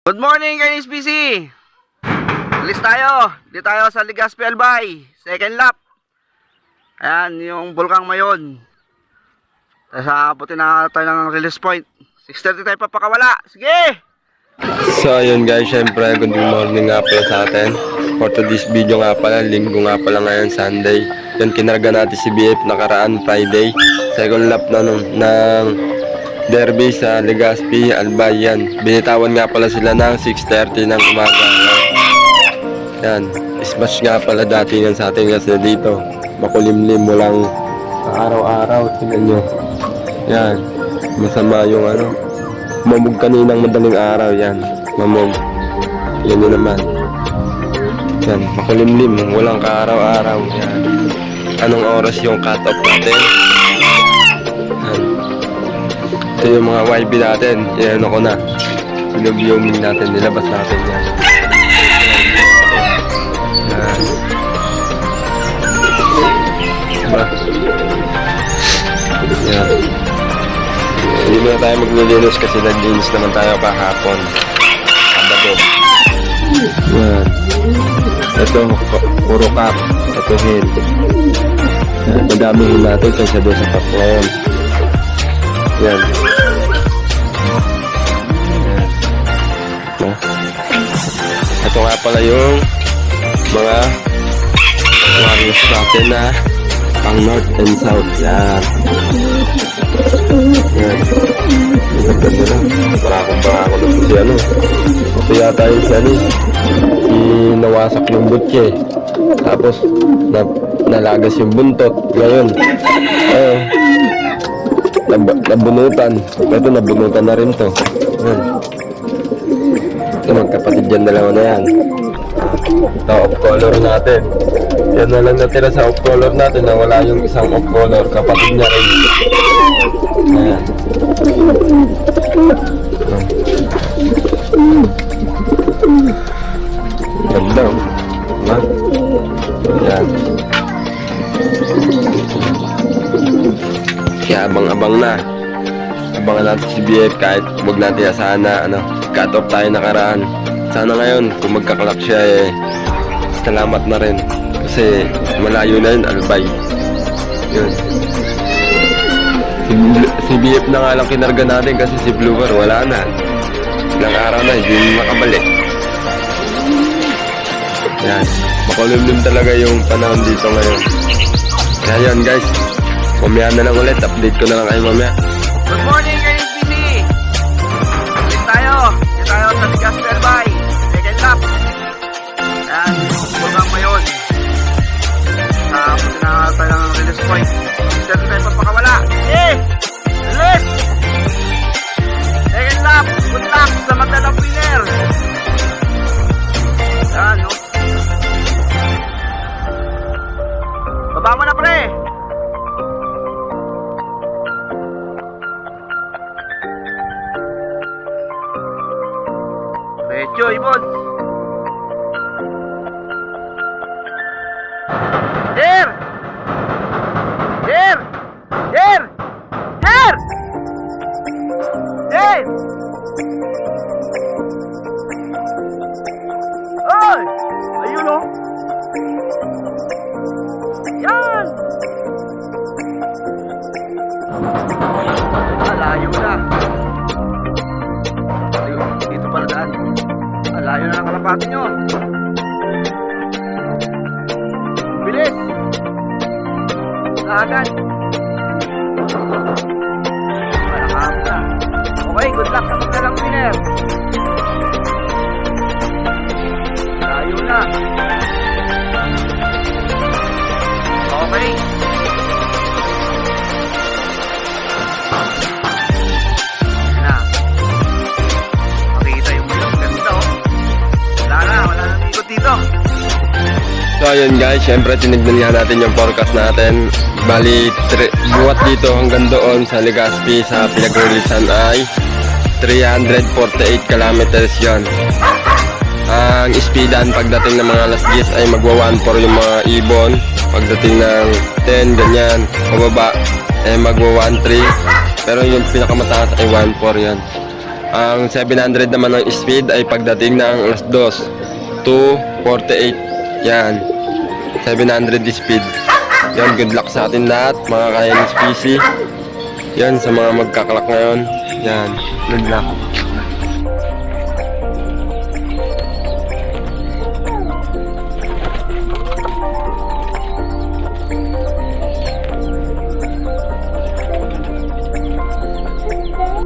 Good morning, guys, BC. Alis tayo. Di tayo sa Legazpi Albay. Second lap. Ayan, yung Bulkang Mayon. Tapos abutin na tayo ng release point. 6:30 tayo papakawala. Sige! So ayun guys, syempre good morning nga pala sa atin. For today's video nga pala, linggo nga pala ngayon, Sunday. Yun, kinarga natin si BF nakaraan Friday. Second lap na ng derby sa Legazpi Albay. Yan, binitawan nga pala sila ng 6:30 ng umaga. Yan, smash nga pala dati yan sa atin kasi dito makulimlim, walang araw-araw. Tingnan nyo, yan, masama yung mamog kaninang madaling araw. Yan, mamog. Yan yun naman. Yan, makulimlim, walang kaaraw-araw. Yan, anong oras yung cut-off natin? Yan, ito yung mga YB natin. Yan, ako na viewing natin, nilabas natin. Yan, yan. Diba? Yan, hindi na tayo maglilinis kasi naglinis naman tayo kahapon, Sabado. Yan, ito puro cup, ito hill. Yan, madamihin natin kaysa doon sa cup ngayon. Yan, ito nga pala yung mga warriors natin na pang north and south. Yan, yan, ganda na. Barakong na ito yata yung nawasak yung butche, tapos nalagas yung buntot. Ngayon nabunutan. Ito nabunutan na rin to. Yan, ito magkapatid dyan, dalawa na yan. Ito off color natin. Yan na lang natira sa off color natin, na wala yung isang off color, kapatid niya rin. Ayan, ganda, diba? Yan, kaya abang-abang na. Abangan natin si BF, kahit huwag natin asahan na cut off tayo nakaraan. Sana ngayon kung magkakalak siya, salamat na rin, kasi malayo na yun, Albay. Yun, si BF na nga lang kinarga natin kasi si Bluer wala na. Ilang araw na, hindi makabalik. Yan, makulimlim talaga yung panahon dito ngayon. Kaya yun guys, mamaya na lang ulit, update ko na lang kayo mamaya. Good morning, guys, BC. Alis tayo. Di tayo sa Legazpi Albay. Second lap. Ayan, yung Bulkang Mayon. Abutin na tayo ng release point. 6:30 tayo papakawala. Sige! Release! Second lap. Good luck sa magdalang winner. Ayan, no? Baba mo na, pre! Recho, Ibon! Der! Der! Der! Der! Der! Oy! Ayun, oh! Yan! Layo na. Ayun, dito pala daan. Layo na ng kalapati nyo. Bilis! Agad! Malakam na. Okay, good luck sa magdalang winner. Layo na. Okay. Na. Makita yung bilog. Ganda, oh. Wala nang ikot dito. So ayun guys, syempre tinignan nga natin yung forecast natin. Bali, buwat dito hanggang doon sa Legazpi sa pinag-releasan ay 348 kilometers yon. Ang speedan pagdating ng mga alas 10 ay magwa 1.4 yung mga ibon. Pagdating ng 10, ganyan, pababa, magwa 1.3. Pero yung pinakamataas ay 1.4 yan. Ang 700 naman ng speed ay pagdating ng alas 2, 2:48. Yan. 700 speed. Yan, good luck sa atin lahat, mga Kayanis PC. Yan, sa mga magkaklak ngayon. Yan, good luck.